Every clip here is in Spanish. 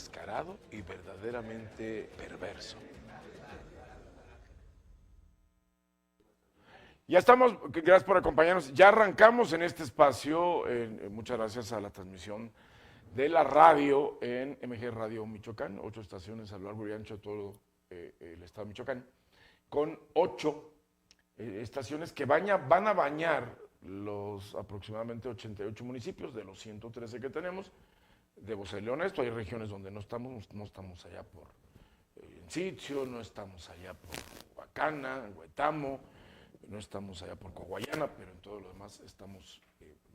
descarado y verdaderamente perverso. Ya estamos, gracias por acompañarnos. Ya arrancamos en este espacio, muchas gracias a la transmisión de la radio en MG Radio Michoacán, 8 estaciones a lo largo y ancho de todo el estado de Michoacán, con 8 estaciones que van a bañar los aproximadamente 88 municipios de los 113 que tenemos. Debo serle honesto, hay regiones donde no estamos allá por Sitio, no estamos allá por Huacana, Huetamo, no estamos allá por Coahuayana, pero en todo lo demás estamos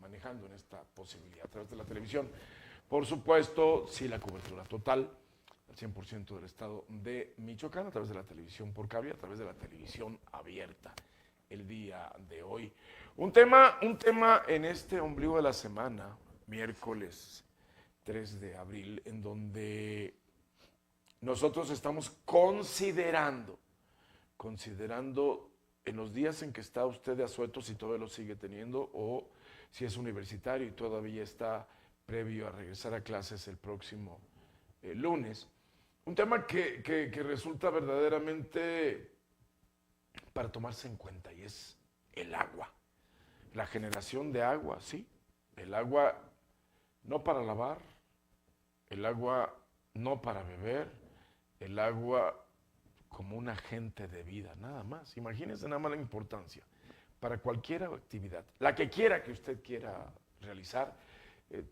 manejando en esta posibilidad a través de la televisión. Por supuesto, sí, la cobertura total, al 100% del estado de Michoacán, a través de la televisión por cable, a través de la televisión abierta el día de hoy. Un tema en este ombligo de la semana, miércoles 3 de abril, en donde nosotros estamos considerando en los días en que está usted de asueto, si todavía lo sigue teniendo, o si es universitario y todavía está previo a regresar a clases el próximo lunes. Un tema que resulta verdaderamente para tomarse en cuenta, y es el agua. La generación de agua, sí. El agua no para lavar, el agua no para beber, el agua como un agente de vida, nada más. Imagínense nada más la importancia para cualquier actividad, la que quiera que usted quiera realizar,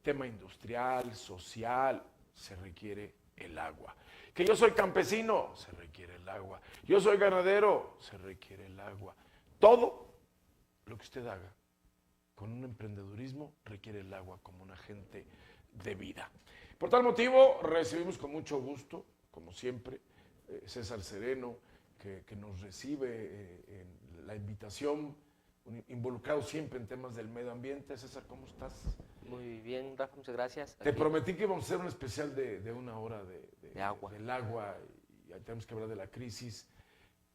tema industrial, social, se requiere el agua. Que yo soy campesino, se requiere el agua. Yo soy ganadero, se requiere el agua. Todo lo que usted haga con un emprendedurismo requiere el agua como un agente de vida. Por tal motivo, recibimos con mucho gusto, como siempre, César Sereno, que nos recibe en la invitación, involucrado siempre en temas del medio ambiente. César, ¿cómo estás? Muy bien, Rafa, muchas gracias. Te prometí que íbamos a hacer un especial de una hora de agua. del agua, y tenemos que hablar de la crisis,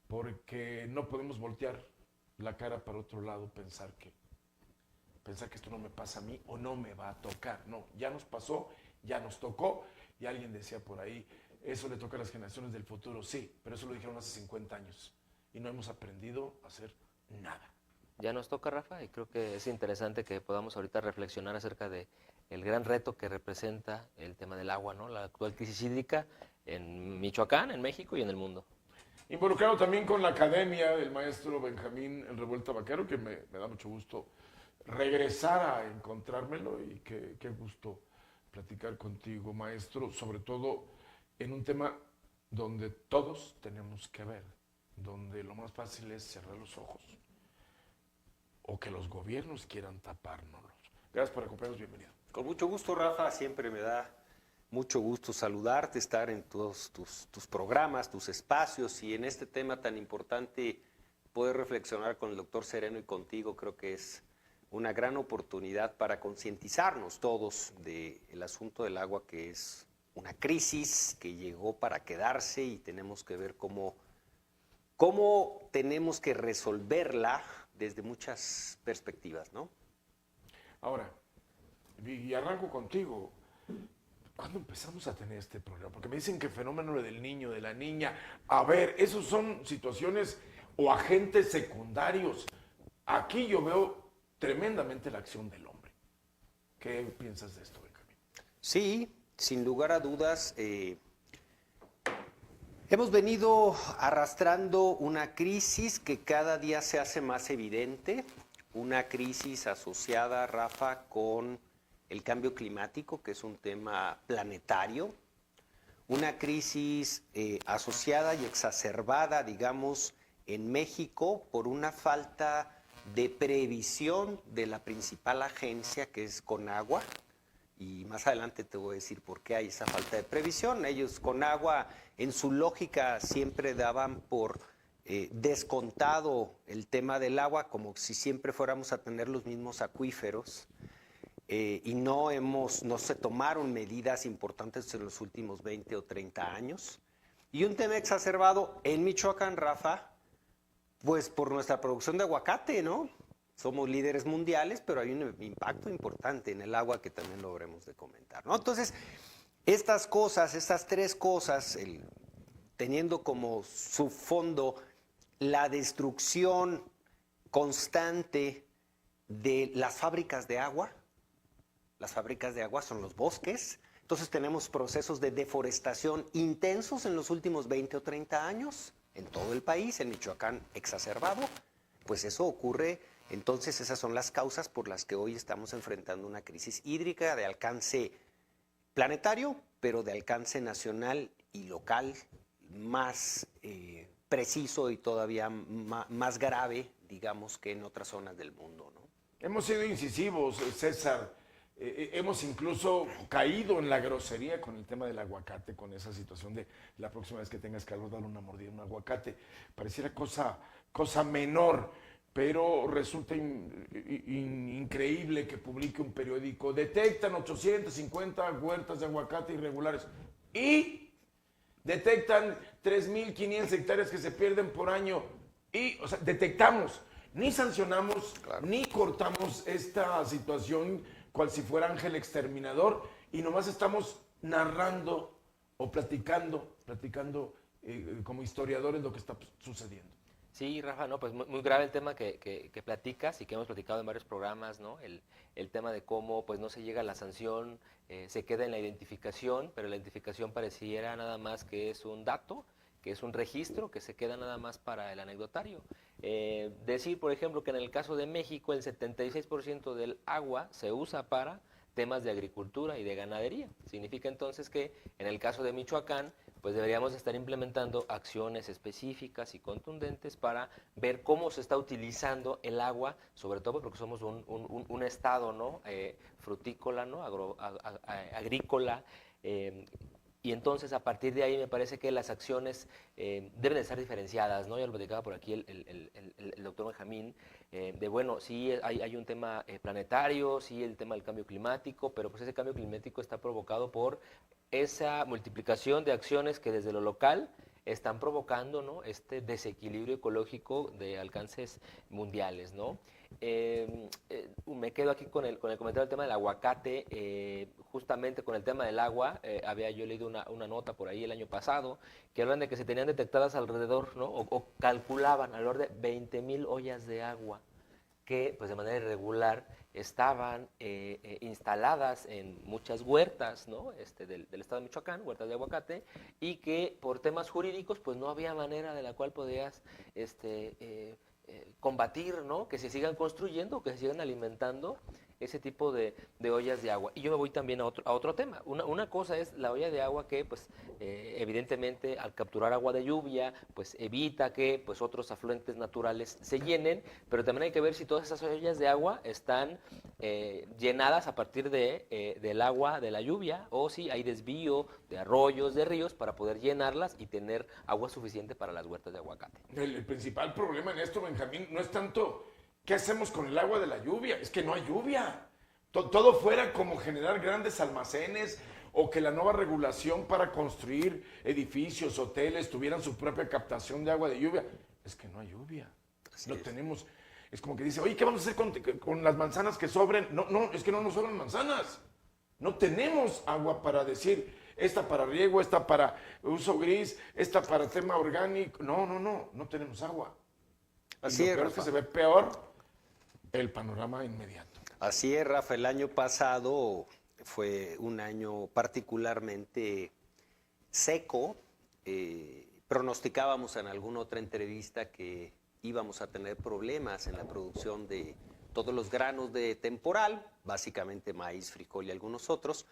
porque no podemos voltear la cara para otro lado, pensar que esto no me pasa a mí o no me va a tocar. No, ya nos pasó, ya nos tocó, y alguien decía por ahí, eso le toca a las generaciones del futuro. Sí, pero eso lo dijeron hace 50 años y no hemos aprendido a hacer nada. Ya nos toca, Rafa, y creo que es interesante que podamos ahorita reflexionar acerca de el gran reto que representa el tema del agua, ¿no? La actual crisis hídrica en Michoacán, en México y en el mundo. Involucrado también con la academia del maestro Benjamín El Revuelta Vaquero, que me da mucho gusto regresar a encontrármelo, y qué gusto platicar contigo, maestro, sobre todo en un tema donde todos tenemos que ver, donde lo más fácil es cerrar los ojos o que los gobiernos quieran tapárnoslos. Gracias por acompañarnos, bienvenido. Con mucho gusto, Rafa, siempre me da mucho gusto saludarte, estar en todos tus programas, tus espacios, y en este tema tan importante poder reflexionar con el doctor Sereno y contigo. Creo que es una gran oportunidad para concientizarnos todos del asunto del agua, que es una crisis que llegó para quedarse, y tenemos que ver cómo tenemos que resolverla desde muchas perspectivas, ¿no? Ahora, y arranco contigo. ¿Cuándo empezamos a tener este problema? Porque me dicen que el fenómeno del niño, de la niña, a ver, esos son situaciones o agentes secundarios. Aquí yo veo tremendamente la acción del hombre. ¿Qué piensas de esto, Benjamín? Sí, sin lugar a dudas, hemos venido arrastrando una crisis que cada día se hace más evidente, una crisis asociada, Rafa, con el cambio climático, que es un tema planetario, una crisis asociada y exacerbada, digamos, en México por una falta de previsión de la principal agencia, que es Conagua, y más adelante te voy a decir por qué hay esa falta de previsión. Ellos, Conagua, en su lógica siempre daban por descontado el tema del agua, como si siempre fuéramos a tener los mismos acuíferos, y no se tomaron medidas importantes en los últimos 20 o 30 años. Y un tema exacerbado en Michoacán, Rafa, pues por nuestra producción de aguacate, ¿no? Somos líderes mundiales, pero hay un impacto importante en el agua que también lo habremos de comentar, ¿no? Entonces, Estas cosas, estas tres cosas, teniendo como su fondo la destrucción constante de las fábricas de agua. Las fábricas de agua son los bosques. Entonces tenemos procesos de deforestación intensos en los últimos 20 o 30 años en todo el país, en Michoacán exacerbado. Pues eso ocurre, entonces esas son las causas por las que hoy estamos enfrentando una crisis hídrica de alcance planetario, pero de alcance nacional y local más preciso y todavía más grave, digamos, que en otras zonas del mundo, ¿no? Hemos sido incisivos, César. Hemos incluso caído en la grosería con el tema del aguacate, con esa situación de la próxima vez que tengas calor, darle una mordida a un aguacate. Pareciera cosa menor, pero resulta increíble que publique un periódico. Detectan 850 huertas de aguacate irregulares y detectan 3.500 hectáreas que se pierden por año. Y, o sea, detectamos, ni sancionamos, claro, ni cortamos esta situación cual si fuera ángel exterminador, y nomás estamos narrando o platicando como historiadores lo que está sucediendo. Sí, Rafa, no, pues muy grave el tema que platicas y que hemos platicado en varios programas, ¿no? El tema de cómo pues no se llega a la sanción, se queda en la identificación, pero la identificación pareciera nada más que es un dato, que es un registro que se queda nada más para el anecdotario. Decir, por ejemplo, que en el caso de México el 76% del agua se usa para temas de agricultura y de ganadería. Significa entonces que en el caso de Michoacán, pues deberíamos estar implementando acciones específicas y contundentes para ver cómo se está utilizando el agua, sobre todo porque somos un estado, ¿no? Frutícola, ¿no? Agrícola. Y entonces a partir de ahí me parece que las acciones deben de estar diferenciadas, ¿no? Ya lo platicaba por aquí el doctor Benjamín, de bueno, sí hay un tema planetario, sí el tema del cambio climático, pero pues ese cambio climático está provocado por esa multiplicación de acciones que desde lo local están provocando, ¿no? Este desequilibrio ecológico de alcances mundiales, ¿no? Me quedo aquí con el comentario del tema del aguacate, justamente con el tema del agua. Había yo leído una nota por ahí el año pasado que hablan de que se tenían detectadas alrededor, ¿no? O calculaban alrededor de 20,000 ollas de agua que pues de manera irregular estaban instaladas en muchas huertas, ¿no? Del estado de Michoacán, huertas de aguacate, y que por temas jurídicos pues no había manera de la cual podías combatir, ¿no? Que se sigan construyendo, que se sigan alimentando ese tipo de ollas de agua. Y yo me voy también a otro tema. Una cosa es la olla de agua que, pues, evidentemente, al capturar agua de lluvia, pues, evita que, pues, otros afluentes naturales se llenen, pero también hay que ver si todas esas ollas de agua están llenadas a partir del agua de la lluvia, o si hay desvío de arroyos, de ríos, para poder llenarlas y tener agua suficiente para las huertas de aguacate. El principal problema en esto, Benjamín, no es tanto qué hacemos con el agua de la lluvia, es que no hay lluvia. Todo fuera como generar grandes almacenes o que la nueva regulación para construir edificios, hoteles, tuvieran su propia captación de agua de lluvia. Es que no hay lluvia. Lo tenemos. Es como que dice, oye, ¿qué vamos a hacer con las manzanas que sobren? No, es que no nos sobran manzanas. No tenemos agua para decir, esta para riego, esta para uso gris, esta para tema orgánico. No tenemos agua. Así y lo es, peor Rafa. es que se ve peor el panorama inmediato. Así es, Rafa. El año pasado fue un año particularmente seco. Pronosticábamos en alguna otra entrevista que íbamos a tener problemas en la producción de todos los granos de temporal, básicamente maíz, frijol y algunos otros.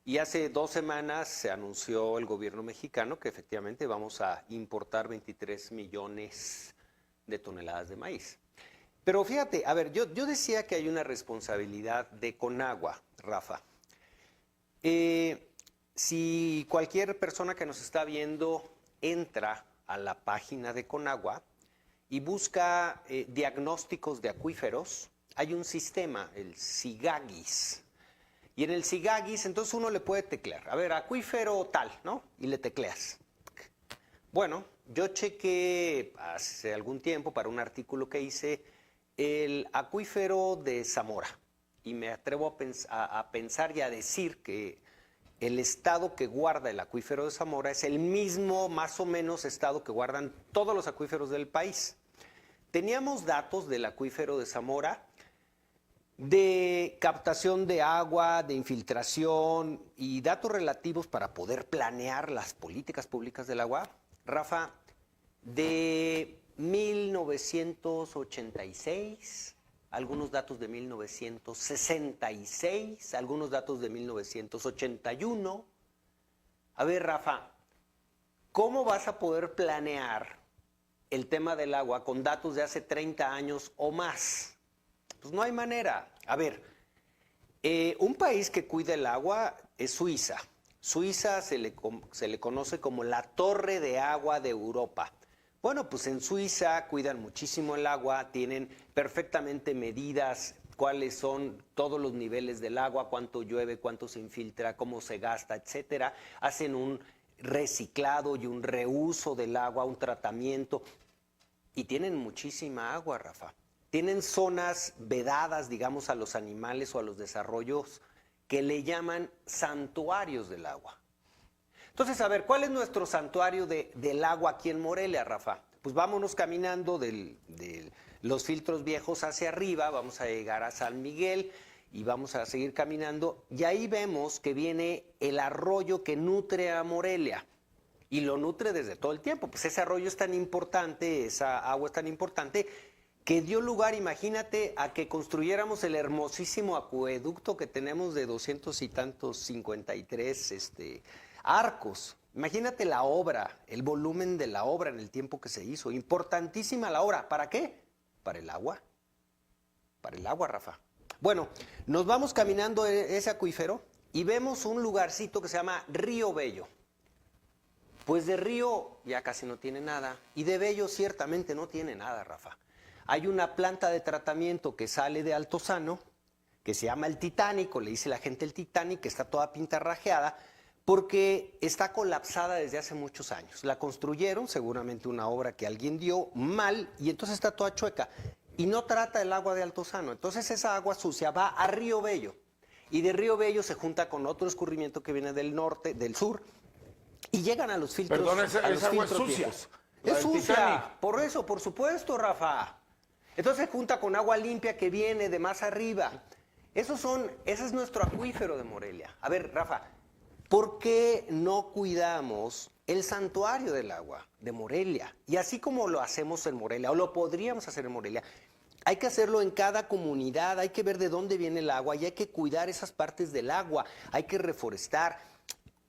Y hace 2 semanas se anunció el gobierno mexicano que efectivamente vamos a importar 23 millones de toneladas de maíz. Pero fíjate, a ver, yo decía que hay una responsabilidad de Conagua, Rafa. Si cualquier persona que nos está viendo entra a la página de Conagua y busca diagnósticos de acuíferos, hay un sistema, el SIGAGIS. Y en el SIGAGIS, entonces uno le puede teclear, a ver, acuífero tal, ¿no? Y le tecleas. Bueno, yo chequé hace algún tiempo para un artículo que hice el acuífero de Zamora y me atrevo a pensar y a decir que el estado que guarda el acuífero de Zamora es el mismo, más o menos, estado que guardan todos los acuíferos del país. Teníamos datos del acuífero de Zamora de captación de agua, de infiltración y datos relativos para poder planear las políticas públicas del agua, Rafa, de 1986, algunos datos de 1966, algunos datos de 1981. A ver, Rafa, ¿cómo vas a poder planear el tema del agua con datos de hace 30 años o más? Pues no hay manera. A ver, un país que cuida el agua es Suiza. Suiza se le conoce como la torre de agua de Europa. Bueno, pues en Suiza cuidan muchísimo el agua, tienen perfectamente medidas cuáles son todos los niveles del agua, cuánto llueve, cuánto se infiltra, cómo se gasta, etcétera. Hacen un reciclado y un reuso del agua, un tratamiento, y tienen muchísima agua, Rafa. Tienen zonas vedadas, digamos, a los animales o a los desarrollos que le llaman santuarios del agua. Entonces, a ver, ¿cuál es nuestro santuario del agua aquí en Morelia, Rafa? Pues vámonos caminando de los filtros viejos hacia arriba, vamos a llegar a San Miguel y vamos a seguir caminando, y ahí vemos que viene el arroyo que nutre a Morelia. Y lo nutre desde todo el tiempo. Pues ese arroyo es tan importante, esa agua es tan importante, que dio lugar, imagínate, a que construyéramos el hermosísimo acueducto que tenemos de 200 y tantos, 53 arcos. Imagínate la obra, el volumen de la obra en el tiempo que se hizo. Importantísima la obra. ¿Para qué? Para el agua. Para el agua, Rafa. Bueno, nos vamos caminando ese acuífero y vemos un lugarcito que se llama Río Bello. Pues de río ya casi no tiene nada y de Bello ciertamente no tiene nada, Rafa. Hay una planta de tratamiento que sale de Altozano, que se llama el Titánico, le dice la gente el Titanic, que está toda pintarrajeada, porque está colapsada desde hace muchos años. La construyeron, seguramente una obra que alguien dio mal, y entonces está toda chueca. Y no trata el agua de Altozano. Entonces esa agua sucia va a Río Bello. Y de Río Bello se junta con otro escurrimiento que viene del norte, del sur, y llegan a los filtros. Perdón, esa agua es sucia. Viejos. Es sucia, Titanic. Por eso, por supuesto, Rafa. Entonces se junta con agua limpia que viene de más arriba. Ese es nuestro acuífero de Morelia. A ver, Rafa, ¿por qué no cuidamos el santuario del agua de Morelia? Y así como lo hacemos en Morelia, o lo podríamos hacer en Morelia, hay que hacerlo en cada comunidad, hay que ver de dónde viene el agua y hay que cuidar esas partes del agua, hay que reforestar,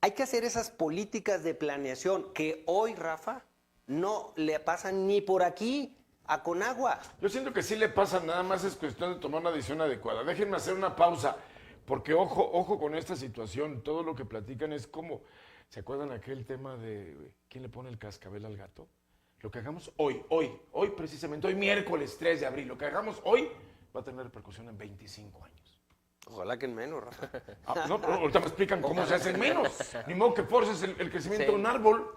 hay que hacer esas políticas de planeación que hoy, Rafa, no le pasan ni por aquí a Conagua. Yo siento que sí le pasa, nada más es cuestión de tomar una decisión adecuada. Déjenme hacer una pausa, porque ojo con esta situación, todo lo que platican es como, ¿se acuerdan aquel tema de quién le pone el cascabel al gato? Lo que hagamos hoy precisamente, hoy miércoles 3 de abril, lo que hagamos hoy va a tener repercusión en 25 años. Ojalá que en menos, Rafa. No, pero ahorita me explican cómo se hace en menos. Ni modo que forces el crecimiento de un árbol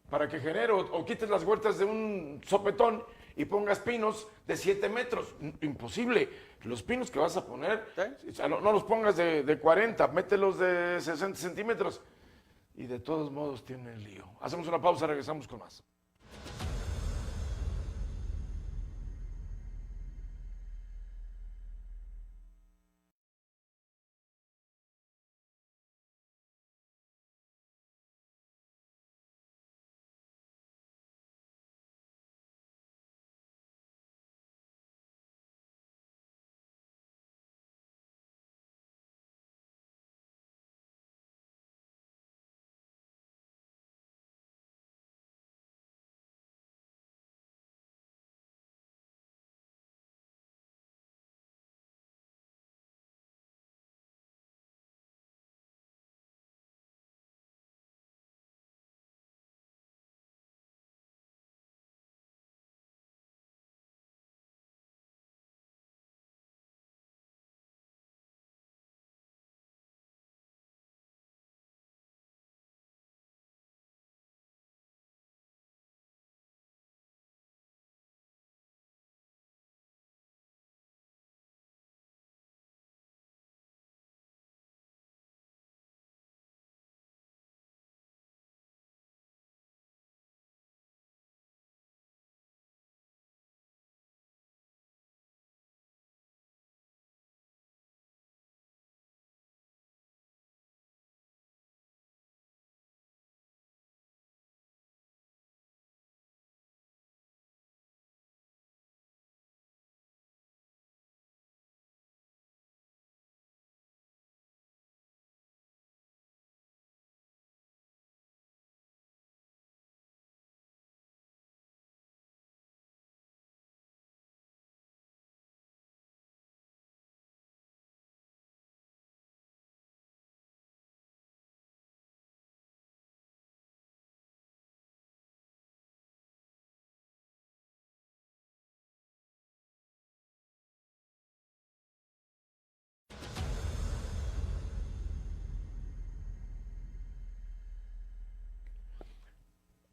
para que genere, o quites las huertas de un sopetón y pongas pinos de 7 metros. Imposible. Los pinos que vas a poner, no los pongas de 40, mételos de 60 centímetros. Y de todos modos tiene el lío. Hacemos una pausa, regresamos con más.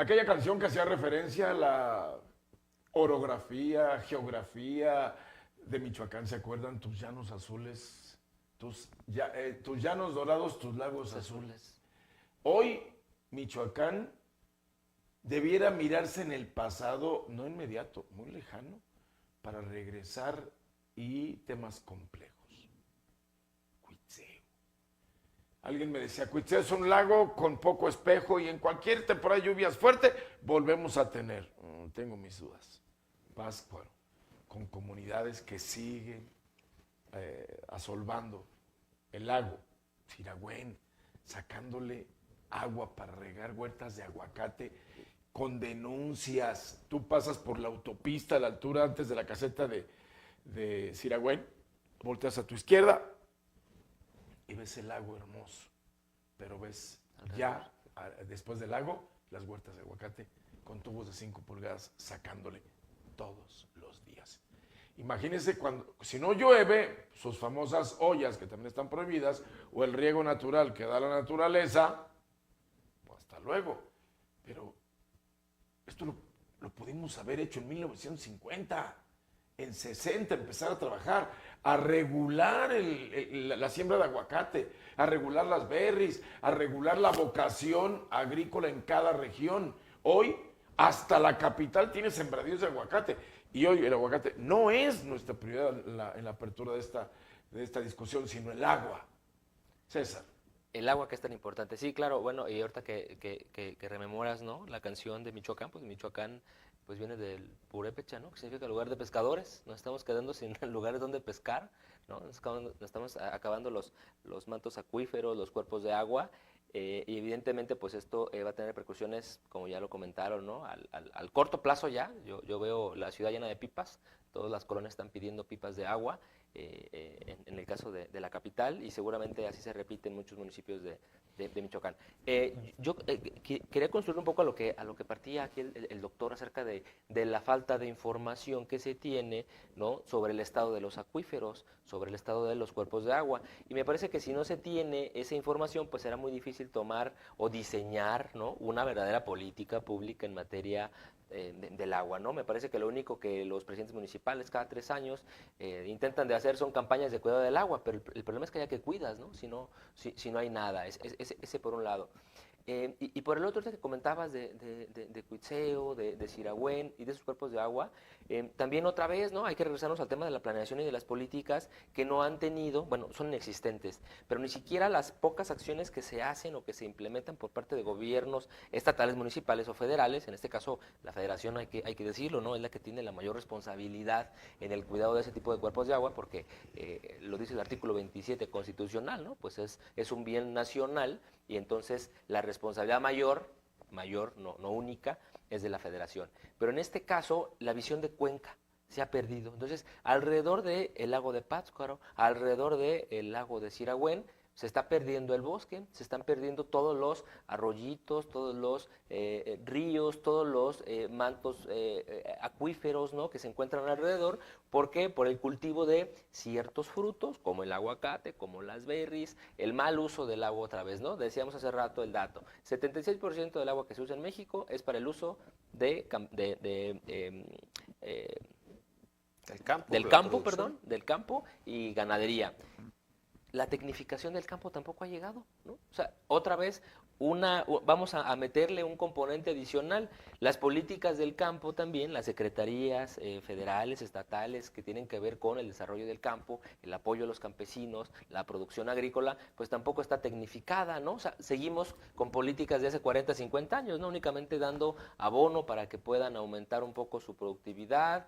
aquella canción que hacía referencia a la orografía, geografía de Michoacán, ¿se acuerdan? Tus llanos azules, tus llanos dorados, tus lagos azules. Hoy, Michoacán debiera mirarse en el pasado, no inmediato, muy lejano, para regresar y temas complejos. Cuitzeo. Alguien me decía, Cuitzeo es un lago con poco espejo y en cualquier temporada de lluvias fuerte volvemos a tener. Tengo mis dudas. Pátzcuaro, con comunidades que siguen asolvando el lago, Siragüen, sacándole agua para regar huertas de aguacate, con denuncias. Tú pasas por la autopista a la altura antes de la caseta de Siragüen, volteas a tu izquierda y ves el lago hermoso, pero ves ya después del lago las huertas de aguacate con tubos de 5 pulgadas sacándole todos los días. Imagínense si no llueve, sus famosas ollas que también están prohibidas, o el riego natural que da la naturaleza, pues hasta luego. Pero esto lo pudimos haber hecho en 1950, en 60, empezar a trabajar, a regular la siembra de aguacate, a regular las berries, a regular la vocación agrícola en cada región. Hoy, hasta la capital tiene sembradíos de aguacate. Y hoy el aguacate no es nuestra prioridad en la apertura de esta discusión, sino el agua. César. El agua que es tan importante. Sí, claro, bueno, y ahorita que rememoras, ¿no? La canción de Michoacán, pues Michoacán pues viene del purépecha, ¿no? Que significa lugar de pescadores. Nos estamos quedando sin lugares donde pescar, ¿no? Nos estamos acabando los mantos acuíferos, los cuerpos de agua. Y evidentemente pues esto va a tener repercusiones, como ya lo comentaron, ¿no? Al corto plazo ya, yo veo la ciudad llena de pipas, todas las colonias están pidiendo pipas de agua, en el caso de la capital, y seguramente así se repite en muchos municipios de Michoacán. Yo quería construir un poco a lo que partía aquí el doctor acerca de la falta de información que se tiene, ¿no? Sobre el estado de los acuíferos, sobre el estado de los cuerpos de agua, y me parece que si no se tiene esa información, pues será muy difícil tomar o diseñar, ¿no? Una verdadera política pública en materia del agua, ¿no? Me parece que lo único que los presidentes municipales cada 3 años intentan de hacer son campañas de cuidado del agua, pero el problema es que haya que cuidas, ¿no? Si no hay nada, ese por un lado. Y por el otro, que comentabas de Cuitzeo, de Siragüen y de esos cuerpos de agua, también otra vez, ¿no? Hay que regresarnos al tema de la planeación y de las políticas que no han tenido, bueno, son inexistentes, pero ni siquiera las pocas acciones que se hacen o que se implementan por parte de gobiernos estatales, municipales o federales, en este caso la federación hay que decirlo, ¿no? Es la que tiene la mayor responsabilidad en el cuidado de ese tipo de cuerpos de agua, porque lo dice el artículo 27 constitucional, ¿no? Pues es un bien nacional, y entonces la responsabilidad mayor, no única, es de la federación. Pero en este caso, la visión de cuenca se ha perdido. Entonces, alrededor del lago de Pátzcuaro, alrededor del lago de Siragüen, se está perdiendo el bosque, se están perdiendo todos los arroyitos, todos los ríos, todos los mantos acuíferos, ¿no? Que se encuentran alrededor. ¿Por qué? Por el cultivo de ciertos frutos, como el aguacate, como las berries, el mal uso del agua otra vez, ¿no? Decíamos hace rato el dato, 76% del agua que se usa en México es para el uso del campo y ganadería. La tecnificación del campo tampoco ha llegado, ¿no? O sea, otra vez vamos a meterle un componente adicional. Las políticas del campo también, las secretarías federales, estatales, que tienen que ver con el desarrollo del campo, el apoyo a los campesinos, la producción agrícola, pues tampoco está tecnificada, ¿no? O sea, seguimos con políticas de hace 40, 50 años, ¿no? Únicamente dando abono para que puedan aumentar un poco su productividad.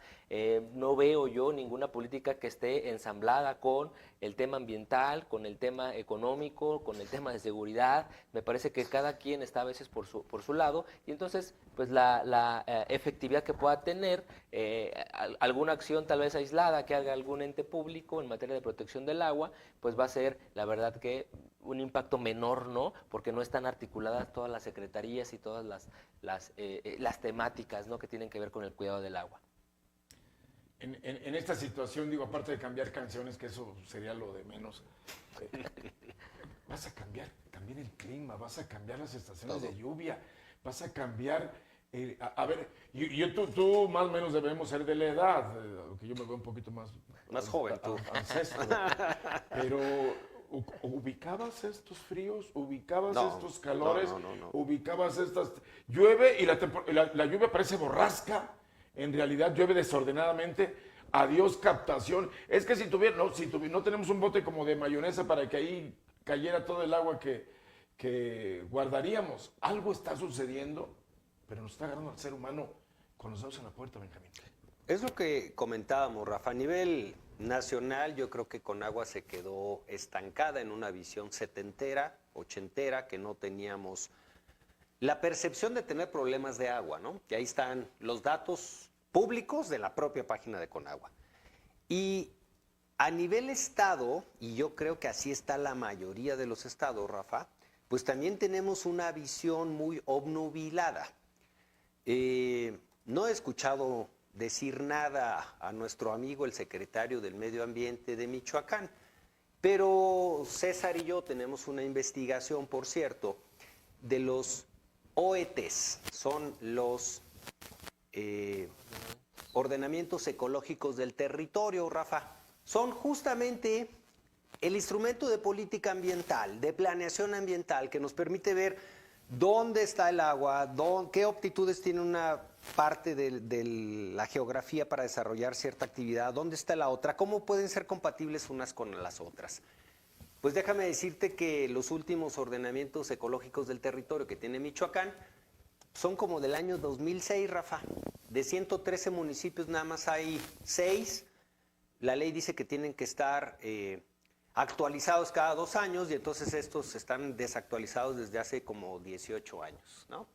No veo yo ninguna política que esté ensamblada con el tema ambiental, con el tema económico, con el tema de seguridad. Me parece que cada quien está a veces por su lado, y entonces pues la efectividad que pueda tener alguna acción tal vez aislada que haga algún ente público en materia de protección del agua, pues va a ser la verdad que un impacto menor, ¿no? Porque no están articuladas todas las secretarías y todas las temáticas, ¿no? Que tienen que ver con el cuidado del agua. En esta situación, digo, aparte de cambiar canciones, que eso sería lo de menos, vas a cambiar también el clima, vas a cambiar las estaciones de lluvia, vas a cambiar. A ver, tú más o menos debemos ser de la edad, aunque yo me veo un poquito más joven tú. Ancestro. Pero ¿ubicabas estos fríos? ¿Ubicabas No, estos calores? no. ¿Ubicabas estas? Llueve y la lluvia parece borrasca. En realidad llueve desordenadamente. Adiós captación. Es que si no tenemos un bote como de mayonesa para que ahí cayera todo el agua que guardaríamos. Algo está sucediendo, pero nos está agarrando al ser humano con los dedos en la puerta, Benjamín. Es lo que comentábamos, Rafa. A nivel nacional, yo creo que Conagua se quedó estancada en una visión setentera, ochentera, que no teníamos la percepción de tener problemas de agua, ¿no? Y ahí están los datos públicos de la propia página de Conagua. Y a nivel estado, y yo creo que así está la mayoría de los estados, Rafa, pues también tenemos una visión muy obnubilada. No he escuchado decir nada a nuestro amigo el secretario del Medio Ambiente de Michoacán, pero César y yo tenemos una investigación, por cierto, de los OETs, son los ordenamientos ecológicos del territorio, Rafa. Son justamente el instrumento de política ambiental, de planeación ambiental, que nos permite ver dónde está el agua, qué aptitudes tiene una parte de la geografía para desarrollar cierta actividad, dónde está la otra, cómo pueden ser compatibles unas con las otras. Pues déjame decirte que los últimos ordenamientos ecológicos del territorio que tiene Michoacán son como del año 2006, Rafa. De 113 municipios nada más hay 6. La ley dice que tienen que estar actualizados cada 2 años y entonces estos están desactualizados desde hace como 18 años, ¿no?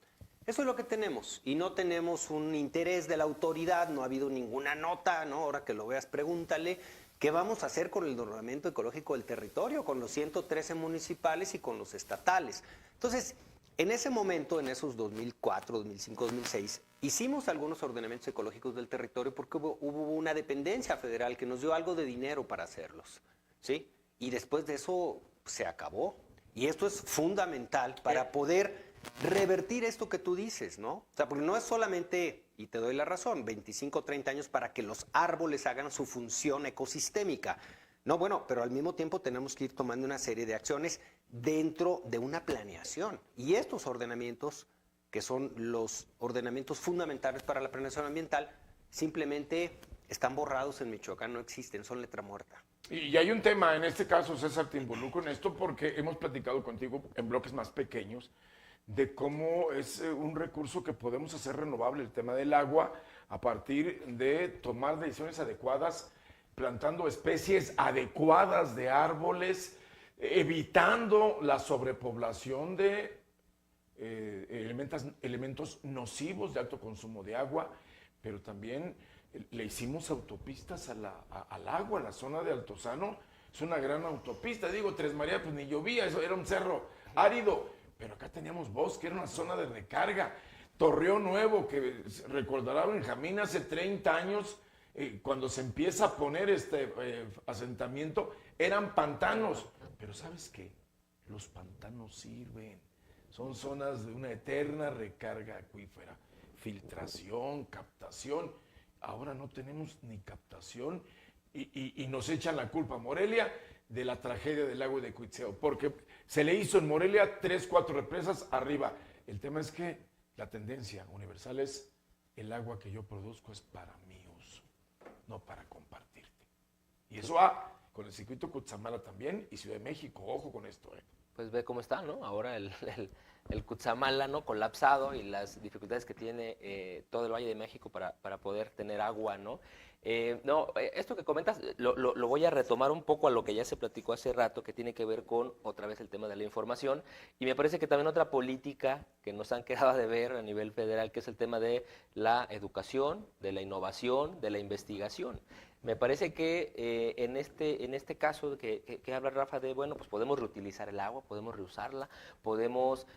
Eso es lo que tenemos y no tenemos un interés de la autoridad, no ha habido ninguna nota, ¿no? Ahora que lo veas, pregúntale qué vamos a hacer con el ordenamiento ecológico del territorio, con los 113 municipales y con los estatales. Entonces, en ese momento, en esos 2004, 2005, 2006, hicimos algunos ordenamientos ecológicos del territorio porque hubo una dependencia federal que nos dio algo de dinero para hacerlos, ¿sí? Y después de eso se acabó. Y esto es fundamental para poder revertir esto que tú dices, ¿no? O sea, porque no es solamente, y te doy la razón, 25 o 30 años para que los árboles hagan su función ecosistémica. No, bueno, pero al mismo tiempo tenemos que ir tomando una serie de acciones dentro de una planeación. Y estos ordenamientos, que son los ordenamientos fundamentales para la planeación ambiental, simplemente están borrados en Michoacán, no existen, son letra muerta. Y hay un tema, en este caso, César, te involucro en esto porque hemos platicado contigo en bloques más pequeños de cómo es un recurso que podemos hacer renovable, el tema del agua, a partir de tomar decisiones adecuadas, plantando especies adecuadas de árboles, evitando la sobrepoblación de elementos nocivos de alto consumo de agua, pero también le hicimos autopistas al agua, la zona de Altozano es una gran autopista. Digo, Tres Marías, pues ni llovía, eso era un cerro árido, pero acá teníamos bosque, era una zona de recarga. Torreón Nuevo, que recordará Benjamín, hace 30 años, cuando se empieza a poner este asentamiento, eran pantanos. Pero ¿sabes qué? Los pantanos sirven, son zonas de una eterna recarga acuífera, filtración, captación. Ahora no tenemos ni captación y nos echan la culpa a Morelia de la tragedia del lago de Cuitzeo, porque se le hizo en Morelia 3, 4 represas arriba. El tema es que la tendencia universal es el agua que yo produzco es para mi uso, no para compartirte. Y eso va con el circuito Cutzamala también y Ciudad de México, ojo con esto. Pues ve cómo está, ¿no? Ahora el Cutzamala, ¿no? Colapsado y las dificultades que tiene todo el Valle de México para poder tener agua, ¿no? Esto que comentas lo voy a retomar un poco a lo que ya se platicó hace rato, que tiene que ver con otra vez el tema de la información, y me parece que también otra política que nos han quedado de ver a nivel federal, que es el tema de la educación, de la innovación, de la investigación. Me parece que en este caso que habla Rafa de, bueno, pues podemos reutilizar el agua, podemos reusarla, podemos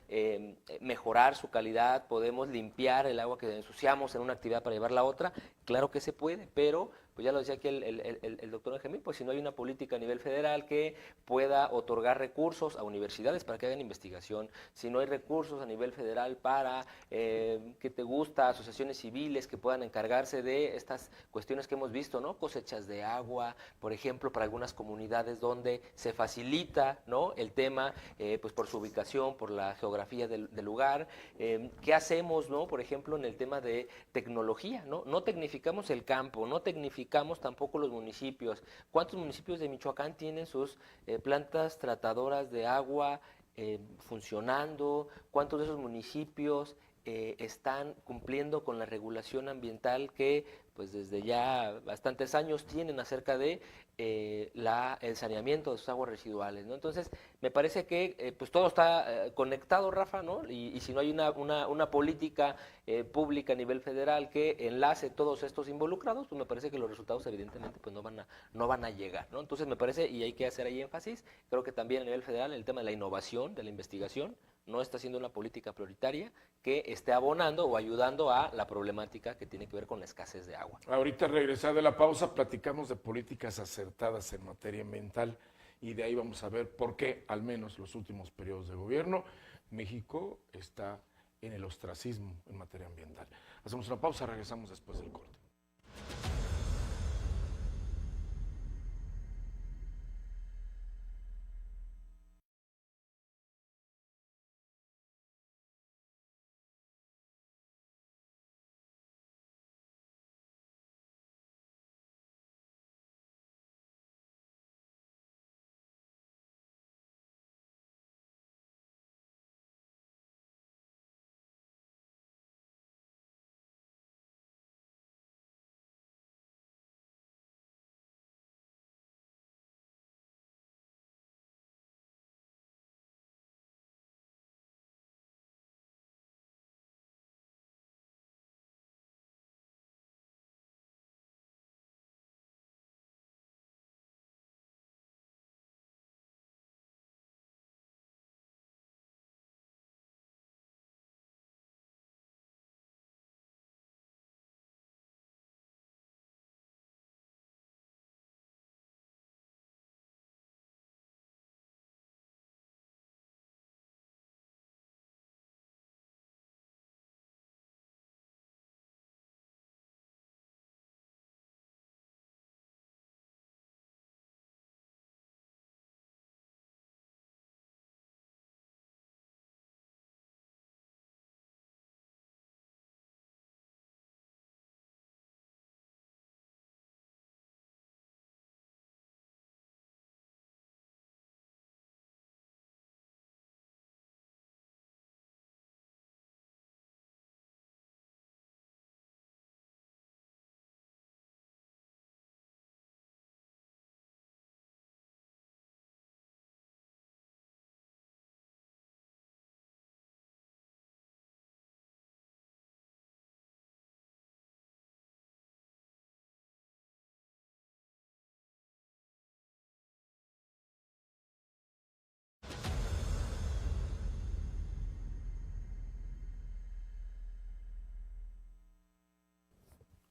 mejorar su calidad, podemos limpiar el agua que ensuciamos en una actividad para llevarla a otra, claro que se puede, pero pues ya lo decía aquí el doctor Benjamín, pues si no hay una política a nivel federal que pueda otorgar recursos a universidades para que hagan investigación, si no hay recursos a nivel federal para, que te gusta, asociaciones civiles que puedan encargarse de estas cuestiones que hemos visto, ¿no? Cosechas de agua, por ejemplo, para algunas comunidades donde se facilita, ¿no? El tema, pues por su ubicación, por la geografía del lugar. ¿Qué hacemos, ¿no? Por ejemplo, en el tema de tecnología, ¿no? No tecnificamos el campo, no tecnificamos tampoco los municipios. ¿Cuántos municipios de Michoacán tienen sus plantas tratadoras de agua funcionando? ¿Cuántos de esos municipios están cumpliendo con la regulación ambiental que pues desde ya bastantes años tienen acerca de el saneamiento de sus aguas residuales, ¿no? Entonces, me parece que pues todo está conectado, Rafa, ¿no? Y si no hay una política pública a nivel federal que enlace todos estos involucrados, pues me parece que los resultados evidentemente pues no van a llegar, ¿no? Entonces, me parece, y hay que hacer ahí énfasis, creo que también a nivel federal el tema de la innovación, de la investigación, no está siendo una política prioritaria que esté abonando o ayudando a la problemática que tiene que ver con la escasez de agua. Ahorita regresar de la pausa, platicamos de políticas acertadas en materia ambiental y de ahí vamos a ver por qué, al menos los últimos periodos de gobierno, México está en el ostracismo en materia ambiental. Hacemos una pausa, regresamos después del corte.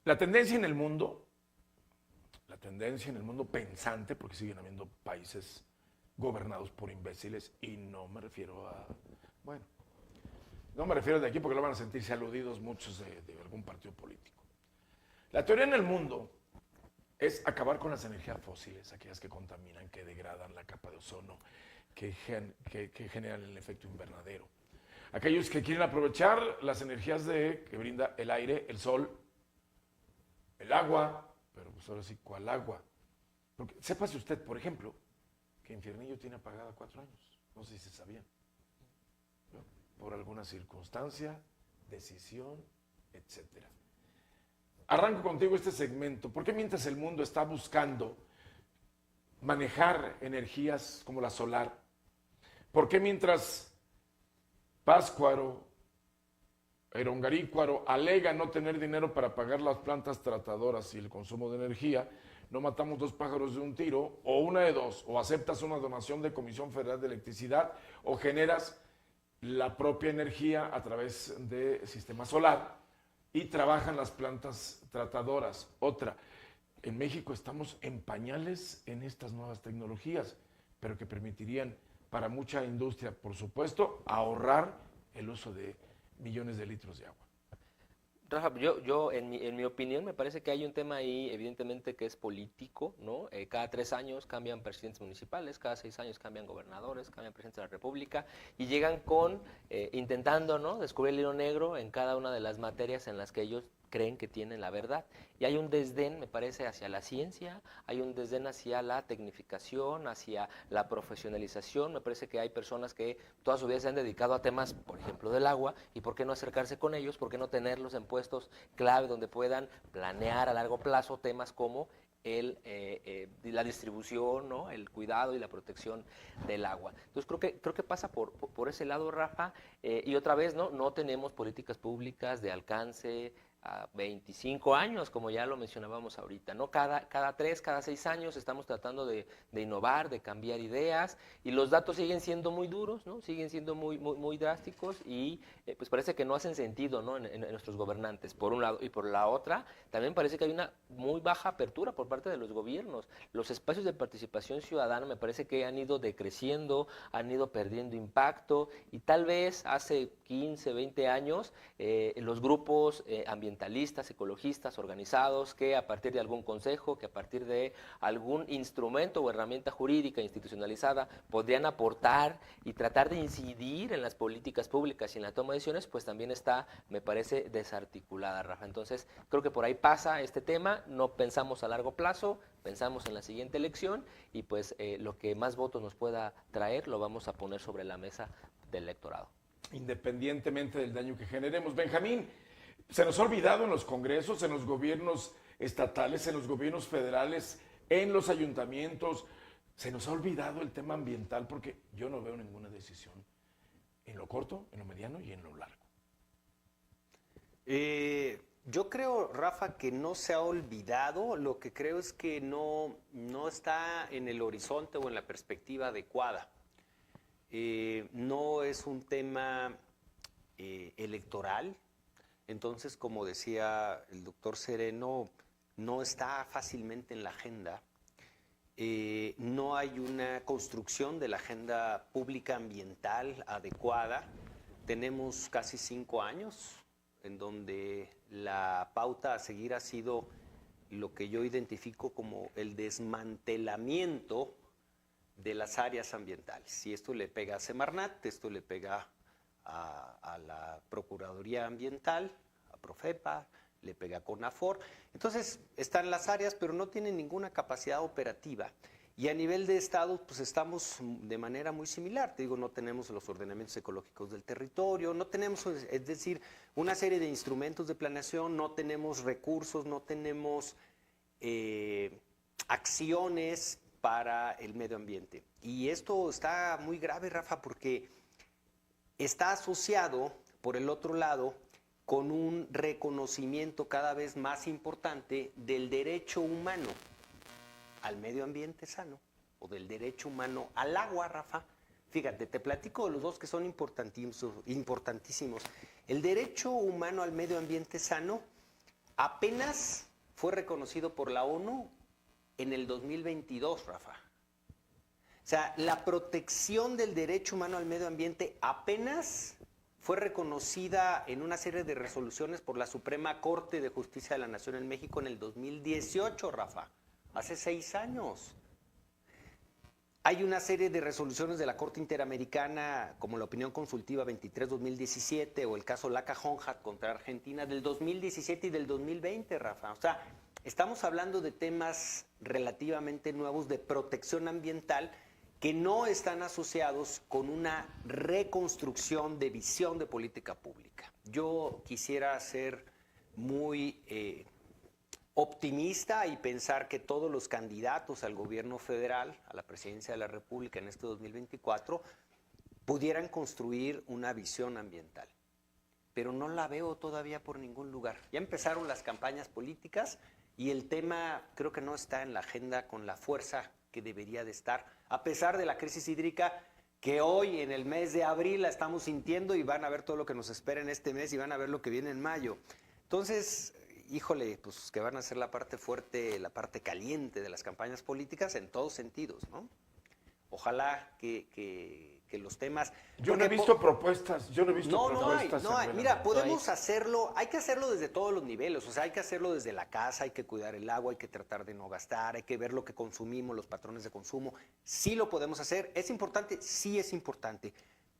La tendencia en el mundo pensante, porque siguen habiendo países gobernados por imbéciles, y no me refiero a, bueno, no me refiero de aquí porque lo van a sentirse aludidos muchos de algún partido político. La teoría en el mundo es acabar con las energías fósiles, aquellas que contaminan, que degradan la capa de ozono, que generan el efecto invernadero. Aquellos que quieren aprovechar las energías que brinda el aire, el sol, el agua, pero pues ahora sí, ¿cuál agua? Porque sépase usted, por ejemplo, que Infiernillo tiene apagada 4 años. No sé si se sabían. ¿No? Por alguna circunstancia, decisión, etcétera. Arranco contigo este segmento. ¿Por qué mientras el mundo está buscando manejar energías como la solar? ¿Por qué mientras Pátzcuaro, Erongarícuaro alega no tener dinero para pagar las plantas tratadoras y el consumo de energía, no matamos 2 pájaros de un tiro? O una de dos, o aceptas una donación de Comisión Federal de Electricidad o generas la propia energía a través de sistema solar y trabajan las plantas tratadoras. Otra, en México estamos en pañales en estas nuevas tecnologías, pero que permitirían para mucha industria, por supuesto, ahorrar el uso de millones de litros de agua. Rafa, yo en mi opinión, me parece que hay un tema ahí, evidentemente, que es político, ¿no? Cada 3 años cambian presidentes municipales, cada 6 años cambian gobernadores, cambian presidentes de la República, y llegan intentando, ¿no?, descubrir el hilo negro en cada una de las materias en las que ellos creen que tienen la verdad. Y hay un desdén, me parece, hacia la ciencia, hay un desdén hacia la tecnificación, hacia la profesionalización. Me parece que hay personas que toda su vida se han dedicado a temas, por ejemplo, del agua, y ¿por qué no acercarse con ellos? ¿Por qué no tenerlos en puestos clave donde puedan planear a largo plazo temas como la distribución, ¿no?, el cuidado y la protección del agua? Entonces creo que pasa por ese lado, Rafa, y otra vez no tenemos políticas públicas de alcance a 25 años, como ya lo mencionábamos ahorita, ¿no? Cada 3, cada 6 años estamos tratando de innovar, de cambiar ideas, y los datos siguen siendo muy duros, ¿no? Siguen siendo muy drásticos, y pues parece que no hacen sentido, ¿no?, en nuestros gobernantes, por un lado. Y por la otra, también parece que hay una muy baja apertura por parte de los gobiernos. Los espacios de participación ciudadana me parece que han ido decreciendo, han ido perdiendo impacto, y tal vez hace 15, 20 años los grupos ambientalistas, ecologistas, organizados, que a partir de algún consejo, que a partir de algún instrumento o herramienta jurídica institucionalizada podrían aportar y tratar de incidir en las políticas públicas y en la toma de decisiones, pues también está, me parece, desarticulada, Rafa. Entonces, creo que por ahí pasa este tema. No pensamos a largo plazo, pensamos en la siguiente elección, y pues lo que más votos nos pueda traer lo vamos a poner sobre la mesa del electorado. Independientemente del daño que generemos. Benjamín, se nos ha olvidado en los congresos, en los gobiernos estatales, en los gobiernos federales, en los ayuntamientos, se nos ha olvidado el tema ambiental, porque yo no veo ninguna decisión en lo corto, en lo mediano y en lo largo. Yo creo, Rafa, que no se ha olvidado. Lo que creo es que no está en el horizonte o en la perspectiva adecuada. No es un tema electoral. Entonces, como decía el doctor Sereno, no está fácilmente en la agenda. No hay una construcción de la agenda pública ambiental adecuada. Tenemos casi 5 años en donde la pauta a seguir ha sido lo que yo identifico como el desmantelamiento de las áreas ambientales. Y esto le pega a Semarnat, esto le pega a la Procuraduría Ambiental, a Profepa, le pega a CONAFOR. Entonces, están las áreas, pero no tienen ninguna capacidad operativa. Y a nivel de Estado, pues estamos de manera muy similar. Te digo, no tenemos los ordenamientos ecológicos del territorio, no tenemos, es decir, una serie de instrumentos de planeación, no tenemos recursos, no tenemos acciones para el medio ambiente. Y esto está muy grave, Rafa, porque está asociado, por el otro lado, con un reconocimiento cada vez más importante del derecho humano al medio ambiente sano, o del derecho humano al agua, Rafa. Fíjate, te platico de los dos que son importantísimos. El derecho humano al medio ambiente sano apenas fue reconocido por la ONU en el 2022, Rafa. O sea, la protección del derecho humano al medio ambiente apenas fue reconocida en una serie de resoluciones por la Suprema Corte de Justicia de la Nación en México en el 2018, Rafa. Hace 6 años. Hay una serie de resoluciones de la Corte Interamericana, como la opinión consultiva 23-2017 o el caso Laca-Honjat contra Argentina del 2017 y del 2020, Rafa. O sea, estamos hablando de temas relativamente nuevos de protección ambiental que no están asociados con una reconstrucción de visión de política pública. Yo quisiera ser muy optimista y pensar que todos los candidatos al gobierno federal, a la presidencia de la República en este 2024, pudieran construir una visión ambiental. Pero no la veo todavía por ningún lugar. Ya empezaron las campañas políticas y el tema creo que no está en la agenda con la fuerza que debería de estar, a pesar de la crisis hídrica que hoy en el mes de abril la estamos sintiendo, y van a ver todo lo que nos espera en este mes y van a ver lo que viene en mayo. Entonces, híjole, pues que van a ser la parte fuerte, la parte caliente de las campañas políticas en todos sentidos, ¿no? Ojalá que los temas... Yo no he visto propuestas, yo no he visto propuestas. No hay. Mira, podemos hacerlo, hay que hacerlo desde todos los niveles, o sea, hay que hacerlo desde la casa, hay que cuidar el agua, hay que tratar de no gastar, hay que ver lo que consumimos, los patrones de consumo. Sí lo podemos hacer, ¿es importante? Sí es importante,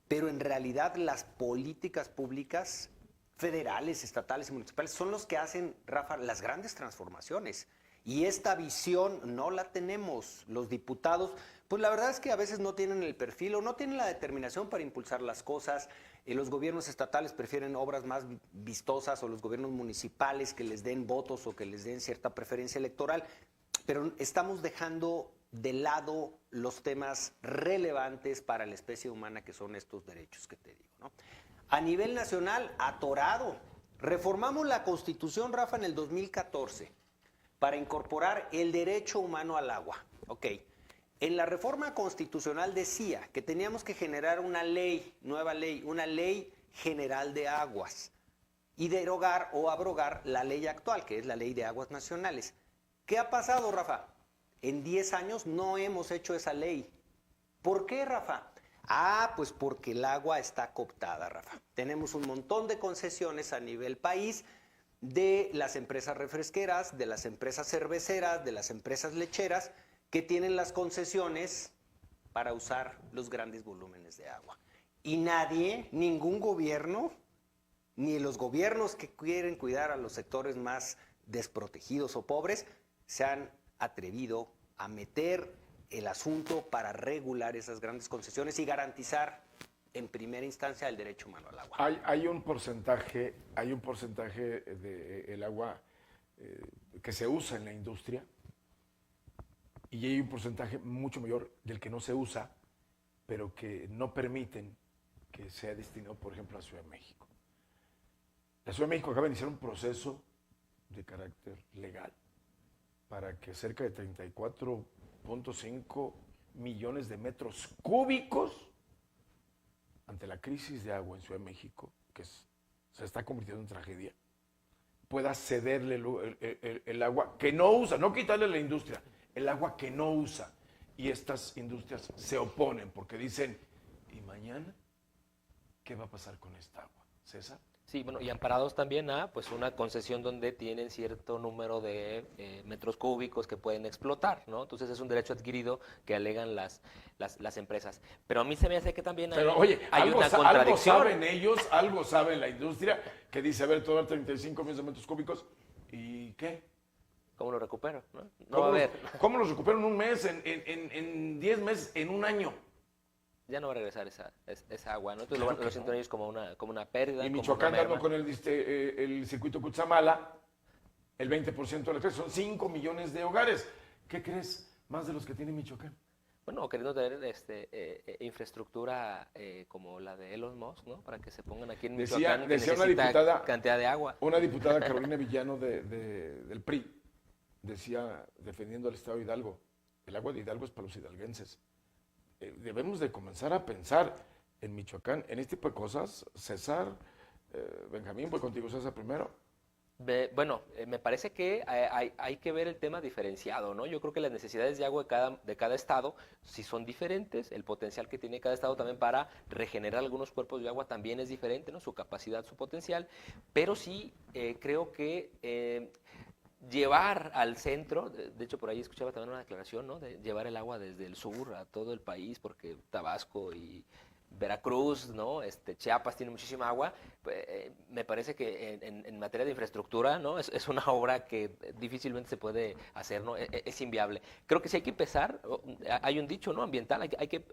pero en realidad las políticas públicas federales, estatales y municipales son los que hacen, Rafa, las grandes transformaciones. Y esta visión no la tenemos los diputados, pues la verdad es que a veces no tienen el perfil o no tienen la determinación para impulsar las cosas. Los gobiernos estatales prefieren obras más vistosas o los gobiernos municipales que les den votos o que les den cierta preferencia electoral, pero estamos dejando de lado los temas relevantes para la especie humana que son estos derechos que te digo, ¿no? A nivel nacional, atorado. Reformamos la Constitución, Rafa, en el 2014 para incorporar el derecho humano al agua. Ok. En la reforma constitucional decía que teníamos que generar una ley, nueva ley, una ley general de aguas y derogar o abrogar la ley actual, que es la Ley de Aguas Nacionales. ¿Qué ha pasado, Rafa? En 10 años no hemos hecho esa ley. ¿Por qué, Rafa? Pues porque el agua está cooptada, Rafa. Tenemos un montón de concesiones a nivel país de las empresas refresqueras, de las empresas cerveceras, de las empresas lecheras, que tienen las concesiones para usar los grandes volúmenes de agua. Y nadie, ningún gobierno, ni los gobiernos que quieren cuidar a los sectores más desprotegidos o pobres, se han atrevido a meter el asunto para regular esas grandes concesiones y garantizar en primera instancia el derecho humano al agua. Hay un porcentaje del agua que se usa en la industria y hay un porcentaje mucho mayor del que no se usa, pero que no permiten que sea destinado, por ejemplo, a Ciudad de México. La Ciudad de México acaba de iniciar un proceso de carácter legal para que cerca de 34.5 millones de metros cúbicos ante la crisis de agua en Ciudad de México, que se está convirtiendo en tragedia, pueda cederle el agua que no usa, no quitarle a la industria, el agua que no usa. Y estas industrias se oponen porque dicen, ¿y mañana qué va a pasar con esta agua? César. Sí, bueno, y amparados también a pues una concesión donde tienen cierto número de metros cúbicos que pueden explotar, ¿no? Entonces es un derecho adquirido que alegan las empresas. Pero a mí se me hace que también hay una contradicción. Algo saben ellos, algo sabe la industria, que dice, a ver, todo 35 millones de metros cúbicos, ¿y qué? ¿Cómo lo recupero? ¿No? ¿Cómo los recupero en un mes, en 10 meses, en un año? Ya no va a regresar esa agua, ¿no? Entonces lo sienten ellos como una pérdida. Y Michoacán, dando con el circuito Cutzamala, el 20% de la red, son 5 millones de hogares. ¿Qué crees? Más de los que tiene Michoacán. Bueno, queriendo tener infraestructura como la de Elon Musk, ¿no? Para que se pongan aquí en Michoacán, decía una diputada, cantidad de agua. Una diputada, Carolina Villano, del PRI, decía, defendiendo al Estado de Hidalgo, el agua de Hidalgo es para los hidalguenses. Debemos de comenzar a pensar en Michoacán, en este tipo de cosas. César, Benjamín, voy contigo, César, primero. Bueno, me parece que hay que ver el tema diferenciado, ¿no? Yo creo que las necesidades de agua de cada estado sí son diferentes, el potencial que tiene cada estado también para regenerar algunos cuerpos de agua también es diferente, ¿no? Su capacidad, su potencial, pero sí creo que llevar al centro, de hecho por ahí escuchaba también una declaración, ¿no? De llevar el agua desde el sur a todo el país, porque Tabasco y Veracruz, ¿no? Chiapas tiene muchísima agua. Me parece que en materia de infraestructura, ¿no? Es una obra que difícilmente se puede hacer, ¿no? Es inviable. Creo que sí hay que empezar, hay un dicho, ¿no? Ambiental, hay que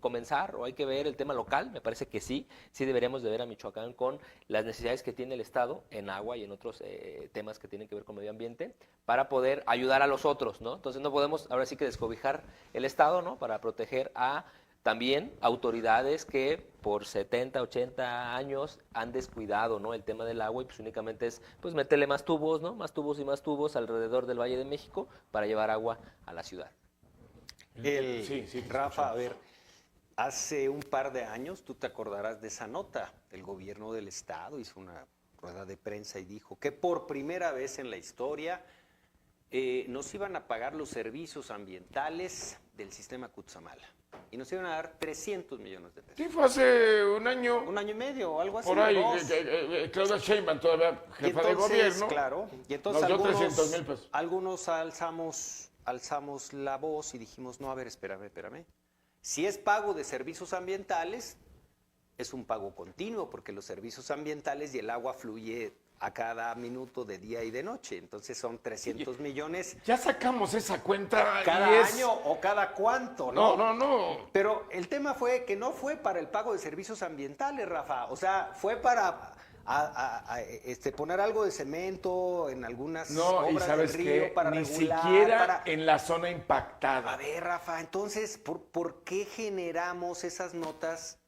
comenzar o hay que ver el tema local. Me parece que sí deberíamos de ver a Michoacán con las necesidades que tiene el Estado en agua y en otros temas que tienen que ver con medio ambiente para poder ayudar a los otros, ¿no? Entonces no podemos ahora sí que descobijar el Estado, ¿no? Para proteger a también autoridades que por 70, 80 años han descuidado, ¿no? El tema del agua y pues únicamente es pues meterle más tubos, ¿no? Más tubos y más tubos alrededor del Valle de México para llevar agua a la ciudad. Sí, Rafa, a ver, hace un par de años, tú te acordarás de esa nota, el gobierno del estado hizo una rueda de prensa y dijo que por primera vez en la historia nos iban a pagar los servicios ambientales del sistema Cutzamala. Y nos iban a dar 300 millones de pesos. Sí, fue hace un año. Un año y medio o algo así. Por ahí, dos. Claudia Sheinbaum todavía jefa de gobierno. Claro. Y entonces nos dio 300,000 pesos. algunos alzamos la voz y dijimos, no, a ver, espérame. Si es pago de servicios ambientales, es un pago continuo, porque los servicios ambientales y el agua fluye a cada minuto de día y de noche. Entonces son 300 millones. Ya sacamos esa cuenta. ¿Cada año o cada cuánto? No. Pero el tema fue que no fue para el pago de servicios ambientales, Rafa. O sea, fue para poner algo de cemento en algunas obras y sabes del río qué, para ni regular, siquiera en la zona impactada. A ver, Rafa, entonces, ¿por qué generamos esas notas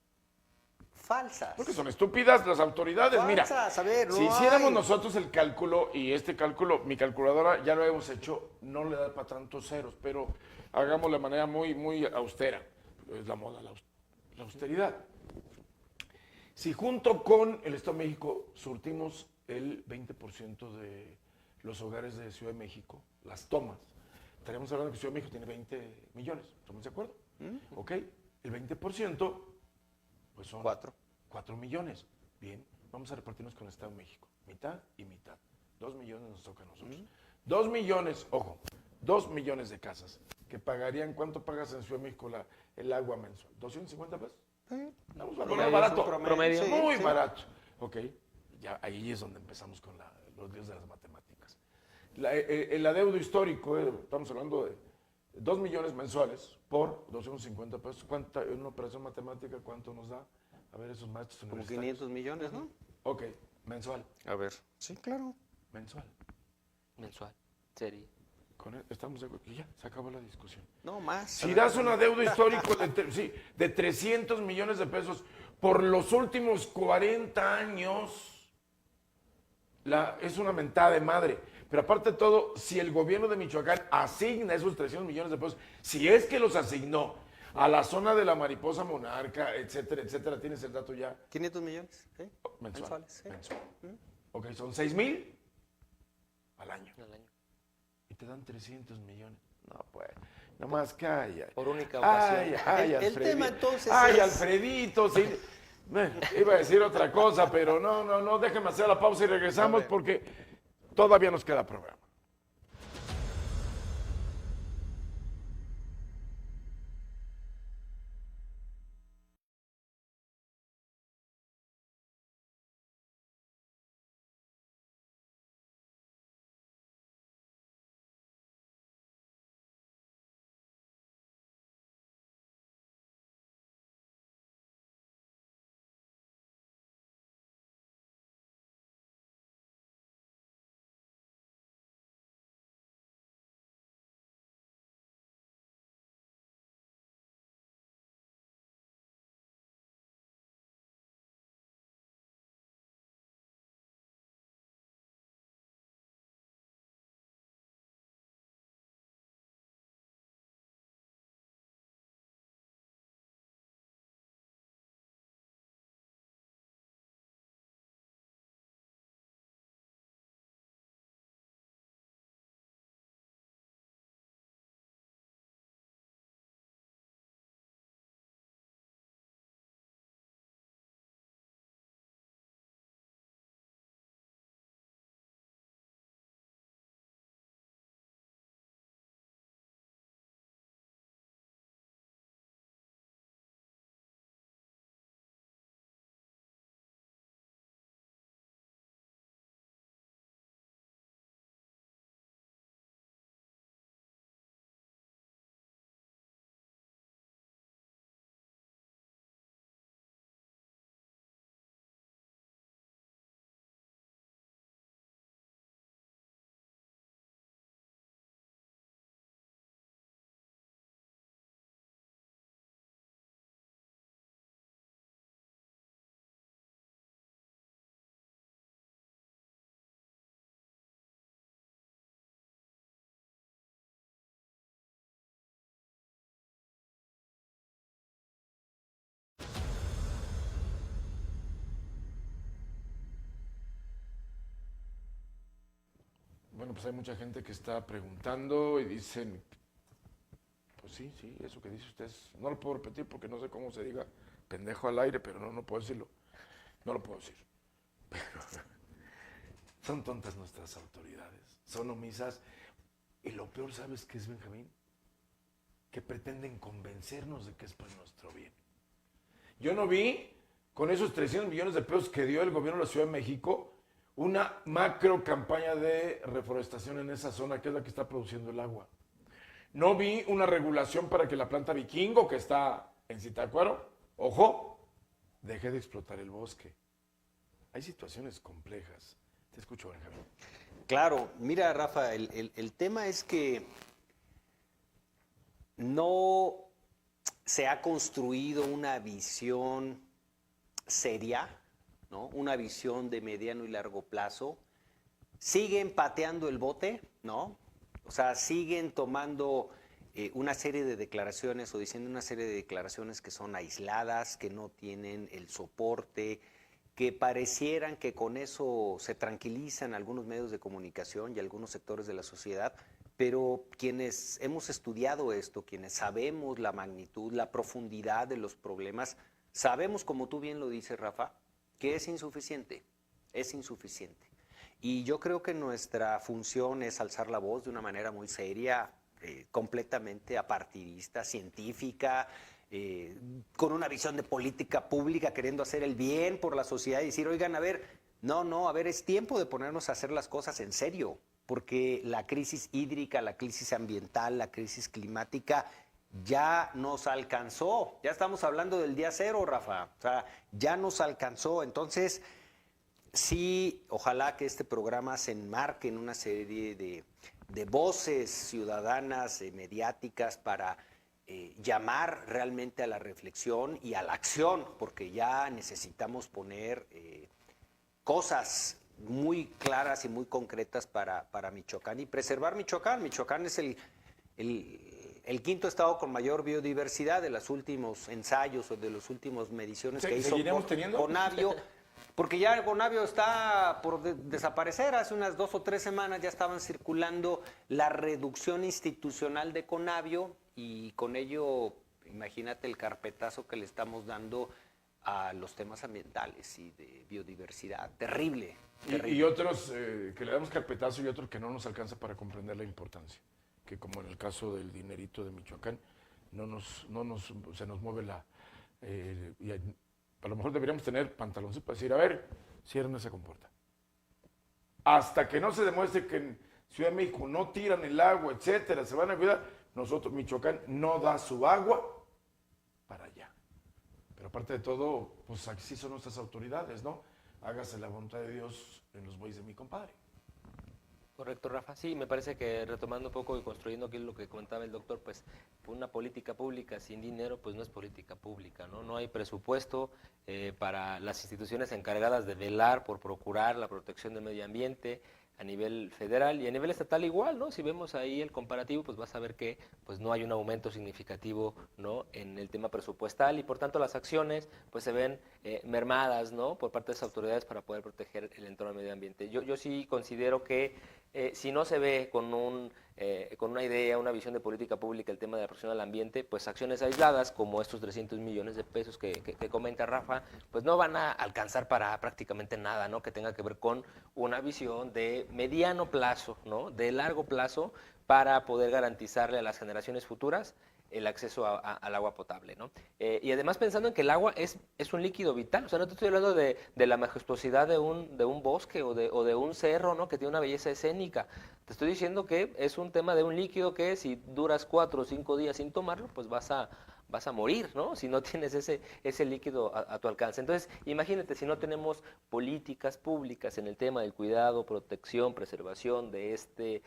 falsas? Porque son estúpidas las autoridades. Falsas, a ver, si hiciéramos nosotros el cálculo, y este cálculo, mi calculadora ya lo hemos hecho, no le da para tantos ceros, pero hagamos de manera muy, muy austera. Es la moda, la austeridad. Si junto con el Estado de México surtimos el 20% de los hogares de Ciudad de México, las tomas, estaríamos hablando que Ciudad de México tiene 20 millones. ¿Estamos de acuerdo? Ok, el 20% pues son 4 millones. Bien, vamos a repartirnos con el Estado de México. Mitad y mitad. 2 millones nos toca a nosotros. 2 millones, ojo, 2 millones de casas que pagarían, ¿cuánto pagas en Ciudad de México el agua mensual? ¿250 pesos? Vamos a poner barato. Promedio. Muy barato. Ok, ya ahí es donde empezamos con los dios de las matemáticas. El adeudo histórico, estamos hablando de 2 millones mensuales por 250 pesos. En una operación matemática, ¿cuánto nos da? A ver, esos maestros Como universitarios. 500 millones, ¿no? Ok, mensual. A ver. Sí, claro. Mensual. Sería. Estamos de acuerdo. Y ya, se acabó la discusión. No, más. Si das un adeudo histórico de 300 millones de pesos por los últimos 40 años, es una mentada de madre. Pero aparte de todo, si el gobierno de Michoacán asigna esos 300 millones de pesos, si es que los asignó a la zona de la mariposa monarca, etcétera, ¿tienes el dato ya? 500 millones, ¿sí? Mensual. Mensuales, sí. Mensual. Ok, son 6,000 al año. Y te dan 300 millones. No, pues, nomás calla. Por única ocasión. Ay, El tema entonces Alfredito, sí. Iba a decir otra cosa, pero no, déjame hacer la pausa y regresamos porque todavía nos queda programa. Bueno, pues hay mucha gente que está preguntando y dicen, pues sí, eso que dice usted, no lo puedo repetir porque no sé cómo se diga pendejo al aire, pero no puedo decirlo, no lo puedo decir. Pero son tontas nuestras autoridades, son omisas y lo peor, ¿sabes qué es, Benjamín? Que pretenden convencernos de que es por nuestro bien. Yo no vi, con esos 300 millones de pesos que dio el gobierno de la Ciudad de México, una macro campaña de reforestación en esa zona, que es la que está produciendo el agua. No vi una regulación para que la planta Vikingo, que está en Zitácuaro, ojo, deje de explotar el bosque. Hay situaciones complejas. Te escucho, Benjamín. Claro, mira, Rafa, el tema es que no se ha construido una visión seria, ¿no? Una visión de mediano y largo plazo. Siguen pateando el bote, ¿no? O sea, siguen tomando una serie de declaraciones o diciendo una serie de declaraciones que son aisladas, que no tienen el soporte, que parecieran que con eso se tranquilizan algunos medios de comunicación y algunos sectores de la sociedad, pero quienes hemos estudiado esto, quienes sabemos la magnitud, la profundidad de los problemas, sabemos, como tú bien lo dices, Rafa, que es insuficiente, es insuficiente. Y yo creo que nuestra función es alzar la voz de una manera muy seria, completamente apartidista, científica, con una visión de política pública, queriendo hacer el bien por la sociedad y decir, oigan, a ver, a ver, es tiempo de ponernos a hacer las cosas en serio, porque la crisis hídrica, la crisis ambiental, la crisis climática ya nos alcanzó. Ya estamos hablando del día cero, Rafa. O sea, ya nos alcanzó. Entonces, sí, ojalá que este programa se enmarque en una serie de voces ciudadanas, mediáticas, para llamar realmente a la reflexión y a la acción, porque ya necesitamos poner cosas muy claras y muy concretas para Michoacán y preservar Michoacán. Michoacán es el quinto estado con mayor biodiversidad de los últimos ensayos o de las últimas mediciones que hizo Conavio. Porque ya Conavio está por desaparecer. Hace unas 2 o 3 semanas ya estaban circulando la reducción institucional de Conavio y con ello, imagínate el carpetazo que le estamos dando a los temas ambientales y de biodiversidad. Terrible. Y otros que le damos carpetazo y otros que no nos alcanza para comprender la importancia. Que como en el caso del dinerito de Michoacán, se nos mueve y a lo mejor deberíamos tener pantalones para decir, a ver, cierren esa compuerta. Hasta que no se demuestre que en Ciudad de México no tiran el agua, etcétera, se van a cuidar, Michoacán no da su agua para allá. Pero aparte de todo, pues así son nuestras autoridades, ¿no? Hágase la voluntad de Dios en los bueyes de mi compadre. Correcto, Rafa. Sí, me parece que retomando un poco y construyendo aquí lo que comentaba el doctor, pues una política pública sin dinero, pues no es política pública, ¿no? No hay presupuesto para las instituciones encargadas de velar por procurar la protección del medio ambiente a nivel federal y a nivel estatal igual, ¿no? Si vemos ahí el comparativo, pues vas a ver que pues no hay un aumento significativo, ¿no? En el tema presupuestal y por tanto las acciones pues se ven mermadas, ¿no? Por parte de las autoridades para poder proteger el entorno del medio ambiente. Yo sí considero que si no se ve con una idea, una visión de política pública el tema de la protección al ambiente, pues acciones aisladas como estos 300 millones de pesos que comenta Rafa, pues no van a alcanzar para prácticamente nada, ¿no? Que tenga que ver con una visión de mediano plazo, ¿no? De largo plazo para poder garantizarle a las generaciones futuras el acceso al agua potable, ¿no? Y además pensando en que el agua es un líquido vital, o sea, no te estoy hablando de la majestuosidad de un bosque o de un cerro, ¿no? Que tiene una belleza escénica. Te estoy diciendo que es un tema de un líquido que si duras 4 o 5 días sin tomarlo, pues vas a morir, ¿no? Si no tienes ese líquido a tu alcance. Entonces, imagínate, si no tenemos políticas públicas en el tema del cuidado, protección, preservación de este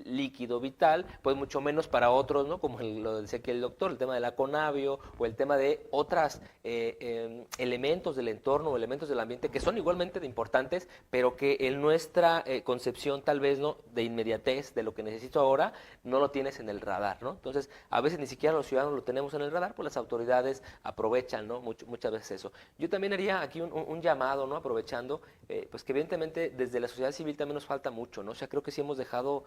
líquido vital, pues mucho menos para otros, ¿no? Como lo decía aquí el doctor, el tema de la Conavio o el tema de otros elementos del entorno o elementos del ambiente que son igualmente importantes, pero que en nuestra concepción tal vez, ¿no? De inmediatez, de lo que necesito ahora, no lo tienes en el radar, ¿no? Entonces, a veces ni siquiera los ciudadanos lo tenemos en el radar, pasar, pues las autoridades aprovechan, ¿no? Muchas veces eso. Yo también haría aquí un llamado, ¿no? Aprovechando, pues que evidentemente desde la sociedad civil también nos falta mucho, ¿no? O sea, creo que sí hemos dejado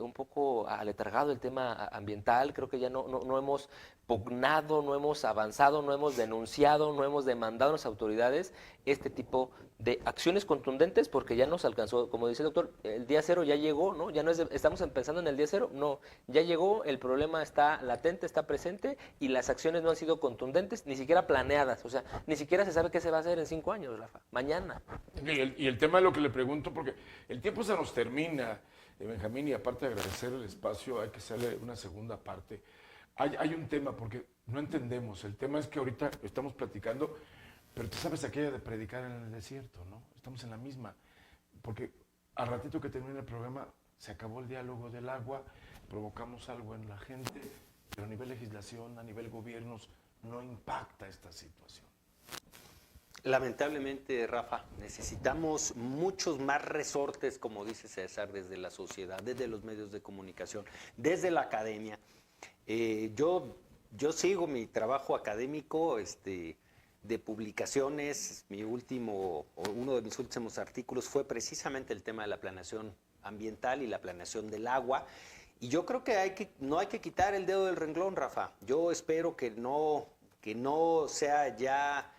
un poco aletargado el tema ambiental, creo que ya no hemos pugnado, no hemos avanzado, no hemos denunciado, no hemos demandado a las autoridades este tipo de acciones contundentes, porque ya nos alcanzó, como dice el doctor, el día cero ya llegó, ¿no? Ya no estamos empezando en el día cero, no, ya llegó, el problema está latente, está presente y las acciones no han sido contundentes, ni siquiera planeadas, o sea, ni siquiera se sabe qué se va a hacer en 5 años, Rafa, mañana. Y el tema de lo que le pregunto, porque el tiempo se nos termina, Benjamín, y aparte de agradecer el espacio, hay que hacerle una segunda parte. Hay un tema, porque no entendemos, el tema es que ahorita estamos platicando, pero tú sabes aquella de predicar en el desierto, ¿no? Estamos en la misma, porque al ratito que termina el programa se acabó el diálogo del agua, provocamos algo en la gente, pero a nivel legislación, a nivel gobiernos, no impacta esta situación. Lamentablemente, Rafa, necesitamos muchos más resortes, como dice César, desde la sociedad, desde los medios de comunicación, desde la academia. Yo sigo mi trabajo académico de publicaciones. Uno de mis últimos artículos fue precisamente el tema de la planeación ambiental y la planeación del agua. Y yo creo que no hay que quitar el dedo del renglón, Rafa. Yo espero que no sea ya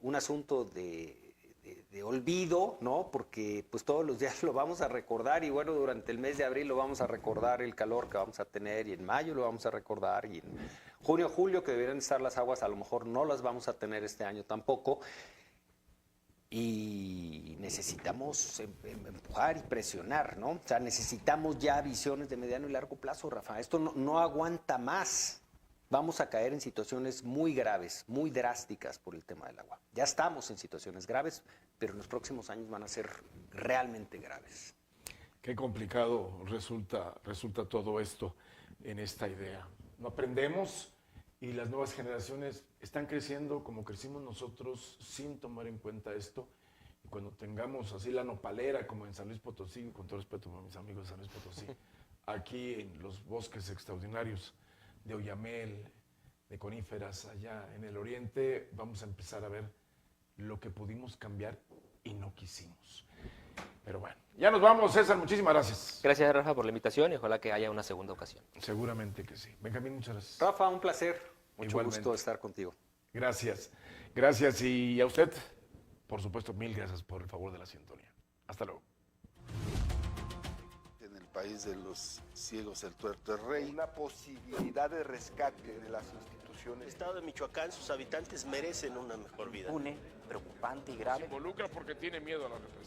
un asunto de olvido, ¿no? Porque pues todos los días lo vamos a recordar y bueno, durante el mes de abril lo vamos a recordar el calor que vamos a tener y en mayo lo vamos a recordar y en junio, julio que deberían estar las aguas, a lo mejor no las vamos a tener este año tampoco. Y necesitamos empujar y presionar, ¿no? O sea, necesitamos ya visiones de mediano y largo plazo, Rafa. Esto no aguanta más. Vamos a caer en situaciones muy graves, muy drásticas por el tema del agua. Ya estamos en situaciones graves, pero en los próximos años van a ser realmente graves. Qué complicado resulta todo esto en esta idea. No aprendemos y las nuevas generaciones están creciendo como crecimos nosotros sin tomar en cuenta esto. Y cuando tengamos así la nopalera como en San Luis Potosí, con todo respeto a mis amigos de San Luis Potosí, aquí en los bosques extraordinarios de Oyamel, de coníferas allá en el oriente, vamos a empezar a ver lo que pudimos cambiar y no quisimos. Pero bueno, ya nos vamos, César, muchísimas gracias. Gracias, Rafa, por la invitación y ojalá que haya una segunda ocasión. Seguramente que sí. Benjamín, muchas gracias. Rafa, un placer. Mucho Igualmente. gusto estar contigo. Gracias. Gracias y a usted, por supuesto, mil gracias por el favor de la sintonía. Hasta luego. En el país de los ciegos, el tuerto es rey. Una posibilidad de rescate de las instituciones. El estado de Michoacán, sus habitantes merecen una mejor vida. Preocupante y grave. Se involucra porque tiene miedo a la represión.